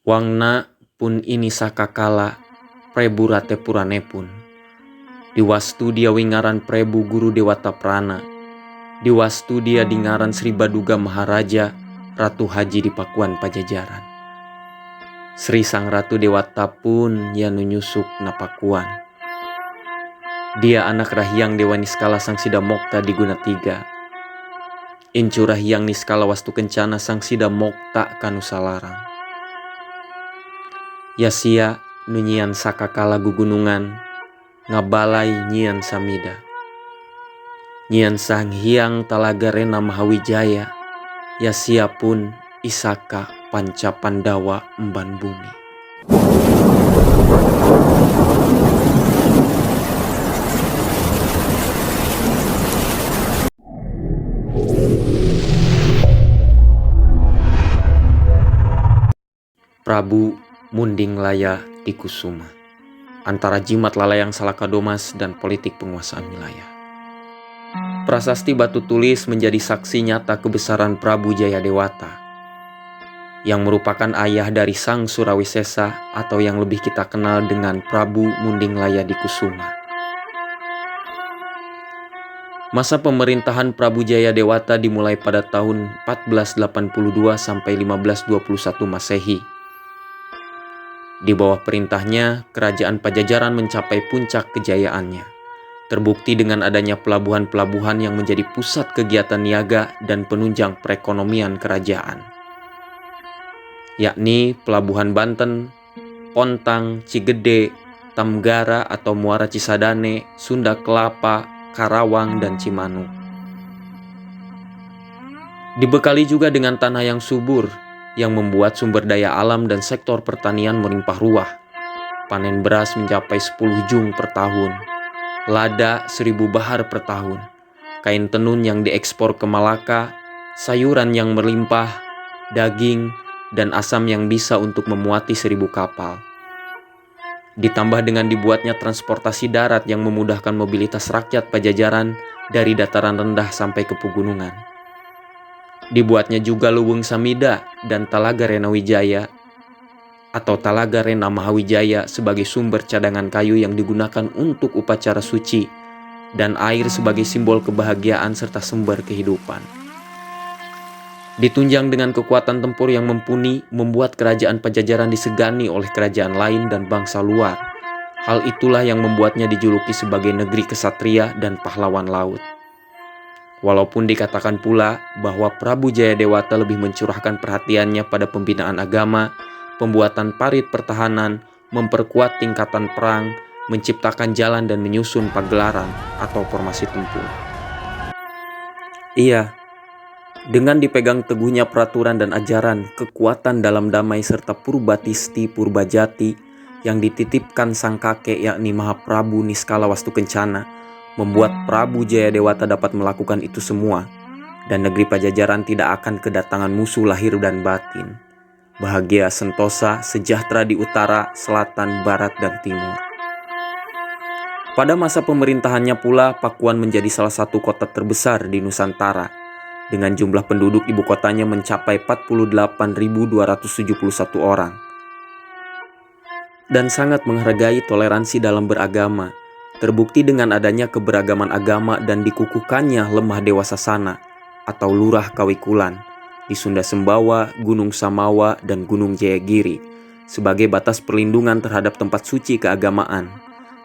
Wangna pun ini sakakala Prebu Rate Puranepun. Diwastu dia wingaran Prebu Guru Dewata Prana. Diwastu dia dingaran Sri Baduga Maharaja Ratu Haji di Pakuan Pajajaran. Sri Sang Ratu Dewata pun ya nunyusuk na Pakuan. Dia anak rahyang Dewa Niskala Sang Sida Mokta di Guna Tiga. Incu rahyang Niskala Wastu Kencana Sang Sida Mokta kanu salarang. Yasia nunyian sakakala gugunungan, ngabalai nyian samida. Nyian Sang Hyang Talaga Rena Mahawijaya, yasia pun isaka panca Pandawa emban bumi. Prabu Munding Laya di Kusuma, antara jimat lalayang Salakadomas dan politik penguasaan wilayah. Prasasti batu tulis menjadi saksi nyata kebesaran Prabu Jayadewata, yang merupakan ayah dari Sang Surawisesa atau yang lebih kita kenal dengan Prabu Munding Laya di Kusuma. Masa pemerintahan Prabu Jayadewata dimulai pada tahun 1482 sampai 1521 Masehi. Di bawah perintahnya, kerajaan Pajajaran mencapai puncak kejayaannya. Terbukti dengan adanya pelabuhan-pelabuhan yang menjadi pusat kegiatan niaga dan penunjang perekonomian kerajaan, yakni Pelabuhan Banten, Pontang, Cigede, Tamgara atau Muara Cisadane, Sunda Kelapa, Karawang, dan Cimanuk. Dibekali juga dengan tanah yang subur, yang membuat sumber daya alam dan sektor pertanian melimpah ruah. Panen beras mencapai 10 jung per tahun, lada 1000 bahar per tahun, kain tenun yang diekspor ke Malaka, sayuran yang melimpah, daging, dan asam yang bisa untuk memuati 1000 kapal. Ditambah dengan dibuatnya transportasi darat yang memudahkan mobilitas rakyat Pajajaran dari dataran rendah sampai ke pegunungan. Dibuatnya juga Luwung Samida dan Talaga Renawijaya atau Talaga Rena Mahawijaya sebagai sumber cadangan kayu yang digunakan untuk upacara suci, dan air sebagai simbol kebahagiaan serta sumber kehidupan. Ditunjang dengan kekuatan tempur yang mumpuni, membuat kerajaan Pajajaran disegani oleh kerajaan lain dan bangsa luar. Hal itulah yang membuatnya dijuluki sebagai negeri kesatria dan pahlawan laut. Walaupun dikatakan pula bahwa Prabu Jayadewata lebih mencurahkan perhatiannya pada pembinaan agama, pembuatan parit pertahanan, memperkuat tingkatan perang, menciptakan jalan dan menyusun pagelaran atau formasi tempur. Iya, dengan dipegang teguhnya peraturan dan ajaran, kekuatan dalam damai serta Purbatisti Purbajati yang dititipkan sang kakek yakni Mahaprabu Niskala Wastu Kencana, membuat Prabu Jayadewata dapat melakukan itu semua, dan negeri Pajajaran tidak akan kedatangan musuh lahir dan batin. Bahagia sentosa, sejahtera di utara, selatan, barat, dan timur. Pada masa pemerintahannya pula, Pakuan menjadi salah satu kota terbesar di Nusantara, dengan jumlah penduduk ibu kotanya mencapai 48.271 orang. Dan sangat menghargai toleransi dalam beragama, terbukti dengan adanya keberagaman agama dan dikukuhkannya Lemah Dewa Sasana atau Lurah Kawikulan di Sunda Sembawa, Gunung Samawa, dan Gunung Jayagiri sebagai batas perlindungan terhadap tempat suci keagamaan,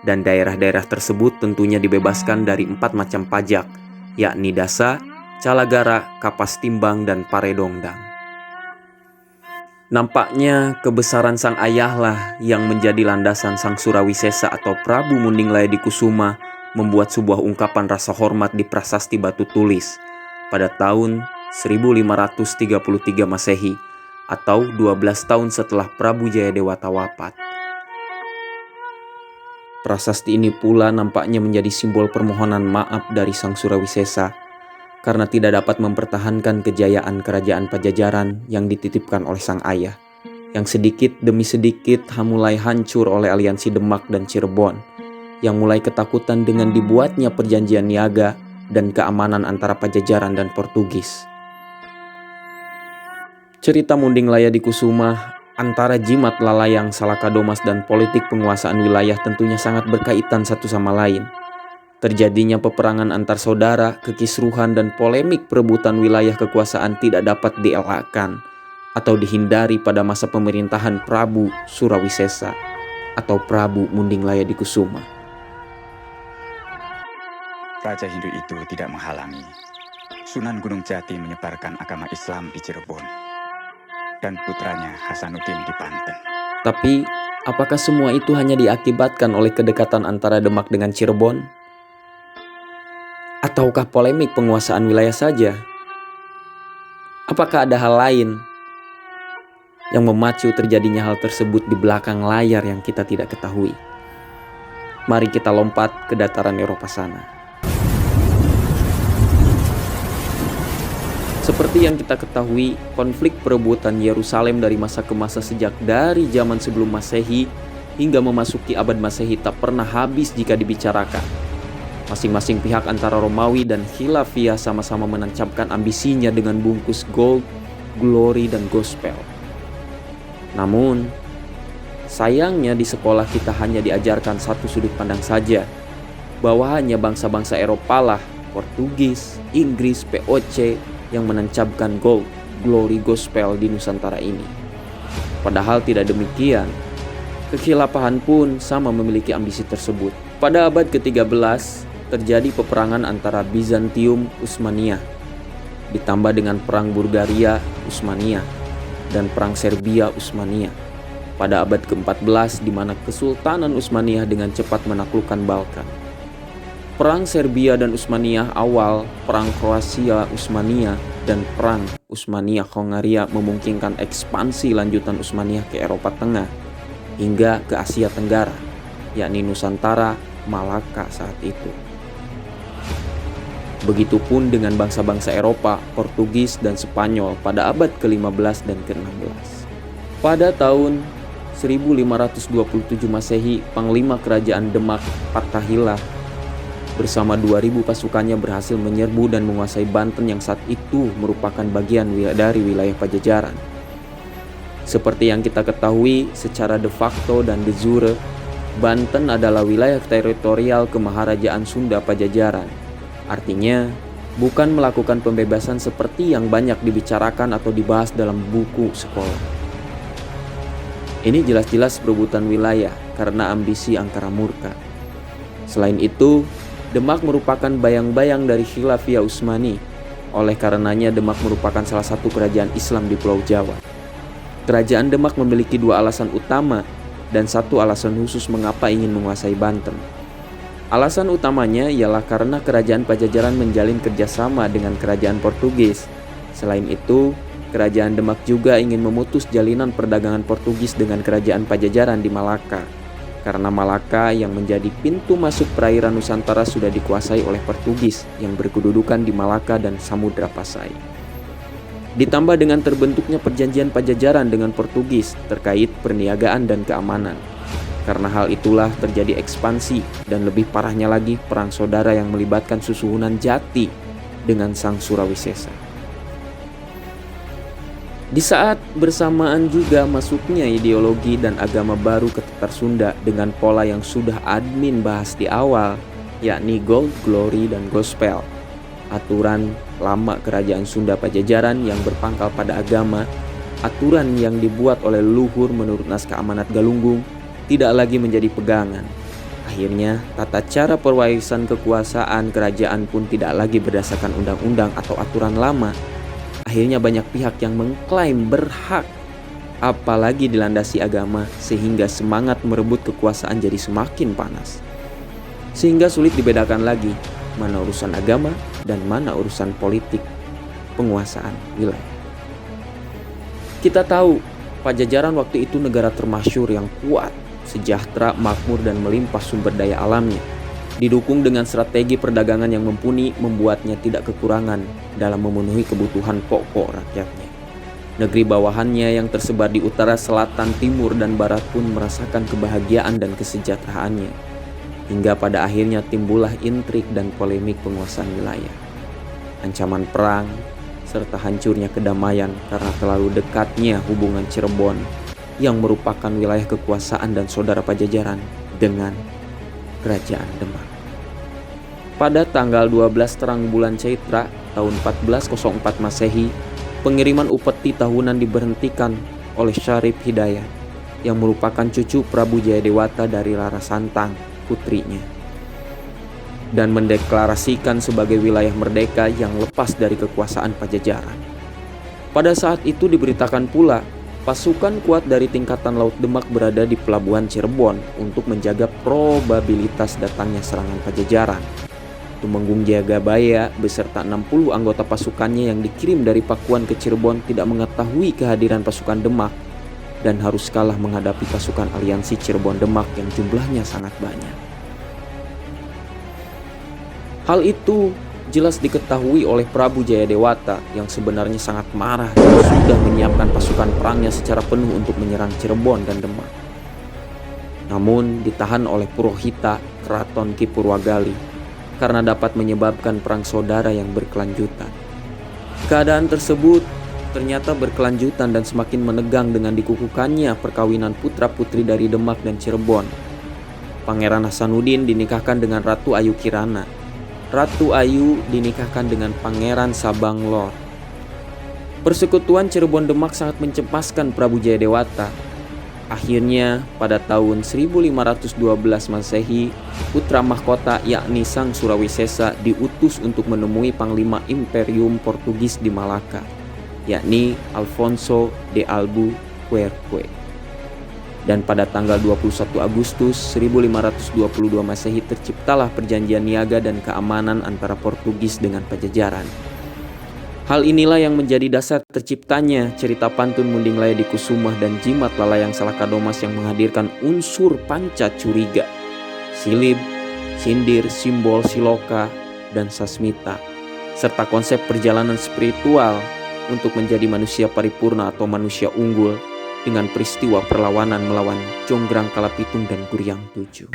dan daerah-daerah tersebut tentunya dibebaskan dari 4 macam pajak, yakni dasa, calagara, kapas timbang, dan paredongdang. Nampaknya kebesaran sang ayahlah yang menjadi landasan Sang Surawisesa atau Prabu Munding Laya di Kusuma membuat sebuah ungkapan rasa hormat di prasasti batu tulis pada tahun 1533 Masehi atau 12 tahun setelah Prabu Jayadewata wafat. Prasasti ini pula nampaknya menjadi simbol permohonan maaf dari Sang Surawisesa karena tidak dapat mempertahankan kejayaan kerajaan Pajajaran yang dititipkan oleh sang ayah, yang sedikit demi sedikit mulai hancur oleh aliansi Demak dan Cirebon, yang mulai ketakutan dengan dibuatnya perjanjian niaga dan keamanan antara Pajajaran dan Portugis. Cerita Munding Laya di Kusuma Antara jimat lalayang Salakadomas dan politik penguasaan wilayah tentunya sangat berkaitan satu sama lain. Terjadinya peperangan antar saudara, kekisruhan, dan polemik perebutan wilayah kekuasaan tidak dapat dielakkan atau dihindari pada masa pemerintahan Prabu Surawisesa atau Prabu Munding Layadikusuma. Raja Hindu itu tidak menghalangi Sunan Gunung Jati menyebarkan agama Islam di Cirebon dan putranya Hasanuddin di Banten. Tapi, apakah semua itu hanya diakibatkan oleh kedekatan antara Demak dengan Cirebon? Ataukah polemik penguasaan wilayah saja? Apakah ada hal lain yang memacu terjadinya hal tersebut di belakang layar yang kita tidak ketahui? Mari kita lompat ke dataran Eropa sana. Seperti yang kita ketahui, konflik perebutan Yerusalem dari masa ke masa sejak dari zaman sebelum Masehi hingga memasuki abad Masehi tak pernah habis jika dibicarakan. Masing-masing pihak antara Romawi dan Khilafiyah sama-sama menancapkan ambisinya dengan bungkus gold, glory, dan gospel. Namun, sayangnya di sekolah kita hanya diajarkan satu sudut pandang saja, bahwa hanya bangsa-bangsa Eropa lah, Portugis, Inggris, POC, yang menancapkan gold, glory, gospel di Nusantara ini. Padahal tidak demikian. Kekhilafahan pun sama memiliki ambisi tersebut. Pada abad ke-13 terjadi peperangan antara Bizantium Utsmaniyah ditambah dengan perang Bulgaria Utsmaniyah dan perang Serbia Utsmaniyah. Pada abad ke-14 di mana Kesultanan Utsmaniyah dengan cepat menaklukkan Balkan. Perang Serbia dan Utsmaniyah awal, perang Kroasia Utsmaniyah, dan perang Utsmaniyah-Hongaria memungkinkan ekspansi lanjutan Utsmaniyah ke Eropa Tengah hingga ke Asia Tenggara, yakni Nusantara, Malaka saat itu. Begitupun dengan bangsa-bangsa Eropa, Portugis, dan Spanyol pada abad ke-15 dan ke-16. Pada tahun 1527 Masehi, Panglima Kerajaan Demak Fathahillah bersama 2.000 pasukannya berhasil menyerbu dan menguasai Banten yang saat itu merupakan bagian dari wilayah Pajajaran. Seperti yang kita ketahui, secara de facto dan de jure, Banten adalah wilayah teritorial Kemaharajaan Sunda Pajajaran. Artinya, bukan melakukan pembebasan seperti yang banyak dibicarakan atau dibahas dalam buku sekolah. Ini jelas-jelas perebutan wilayah karena ambisi angkara murka. Selain itu, Demak merupakan bayang-bayang dari Khilafiyah Utsmani. Oleh karenanya Demak merupakan salah satu kerajaan Islam di Pulau Jawa. Kerajaan Demak memiliki dua alasan utama dan satu alasan khusus mengapa ingin menguasai Banten. Alasan utamanya ialah karena kerajaan Pajajaran menjalin kerjasama dengan kerajaan Portugis. Selain itu, kerajaan Demak juga ingin memutus jalinan perdagangan Portugis dengan kerajaan Pajajaran di Malaka. Karena Malaka yang menjadi pintu masuk perairan Nusantara sudah dikuasai oleh Portugis yang berkedudukan di Malaka dan Samudra Pasai. Ditambah dengan terbentuknya perjanjian Pajajaran dengan Portugis terkait perniagaan dan keamanan. Karena hal itulah terjadi ekspansi dan lebih parahnya lagi perang saudara yang melibatkan Susuhunan Jati dengan Sang Surawisesa. Di saat bersamaan juga masuknya ideologi dan agama baru ke Tatar Sunda dengan pola yang sudah admin bahas di awal, yakni gold, glory, dan gospel. Aturan lama kerajaan Sunda Pajajaran yang berpangkal pada agama, aturan yang dibuat oleh leluhur menurut naskah Amanat Galunggung, tidak lagi menjadi pegangan. Akhirnya, tata cara perwarisan kekuasaan kerajaan pun tidak lagi berdasarkan undang-undang atau aturan lama. Akhirnya banyak pihak yang mengklaim berhak, apalagi dilandasi agama, sehingga semangat merebut kekuasaan jadi semakin panas. Sehingga sulit dibedakan lagi mana urusan agama dan mana urusan politik penguasaan wilayah. Kita tahu, Pajajaran waktu itu negara termasyhur yang kuat, sejahtera, makmur, dan melimpah sumber daya alamnya. Didukung dengan strategi perdagangan yang mumpuni membuatnya tidak kekurangan dalam memenuhi kebutuhan pokok rakyatnya. Negeri bawahannya yang tersebar di utara, selatan, timur, dan barat pun merasakan kebahagiaan dan kesejahteraannya. Hingga pada akhirnya timbullah intrik dan polemik penguasaan wilayah. Ancaman perang, serta hancurnya kedamaian karena terlalu dekatnya hubungan Cirebon yang merupakan wilayah kekuasaan dan saudara Pajajaran dengan Kerajaan Demak. Pada tanggal 12 terang bulan Caitra tahun 1404 Masehi, pengiriman upeti tahunan diberhentikan oleh Syarif Hidayat yang merupakan cucu Prabu Jayadewata dari Rara Santang, putrinya, dan mendeklarasikan sebagai wilayah merdeka yang lepas dari kekuasaan Pajajaran. Pada saat itu diberitakan pula pasukan kuat dari Tingkatan Laut Demak berada di pelabuhan Cirebon untuk menjaga probabilitas datangnya serangan Pajajaran. Tumenggung Jagabaya beserta 60 anggota pasukannya yang dikirim dari Pakuan ke Cirebon tidak mengetahui kehadiran pasukan Demak dan harus kalah menghadapi pasukan aliansi Cirebon Demak yang jumlahnya sangat banyak. Hal itu jelas diketahui oleh Prabu Jayadewata yang sebenarnya sangat marah dan sudah menyiapkan pasukan perangnya secara penuh untuk menyerang Cirebon dan Demak. Namun ditahan oleh Purohita Keraton Ki Purwagali karena dapat menyebabkan perang saudara yang berkelanjutan. Keadaan tersebut ternyata berkelanjutan dan semakin menegang dengan dikukuhkannya perkawinan putra-putri dari Demak dan Cirebon. Pangeran Hasanuddin dinikahkan dengan Ratu Ayu Kirana. Ratu Ayu dinikahkan dengan Pangeran Sabanglor. Persekutuan Cirebon Demak sangat mencemaskan Prabu Jayadewata. Akhirnya pada tahun 1512 Masehi, putra mahkota yakni Sang Surawisesa diutus untuk menemui Panglima Imperium Portugis di Malaka, yakni Alfonso de Albuquerque. Dan pada tanggal 21 Agustus 1522 Masehi terciptalah perjanjian niaga dan keamanan antara Portugis dengan Pajajaran. Hal inilah yang menjadi dasar terciptanya cerita pantun Munding Laya di Kusumah dan Jimat Lalayang Salakadomas yang menghadirkan unsur panca curiga, silib, sindir, simbol, siloka, dan sasmita, serta konsep perjalanan spiritual untuk menjadi manusia paripurna atau manusia unggul dengan peristiwa perlawanan melawan Jonggrang Kalapitung dan Guryang Tujuh.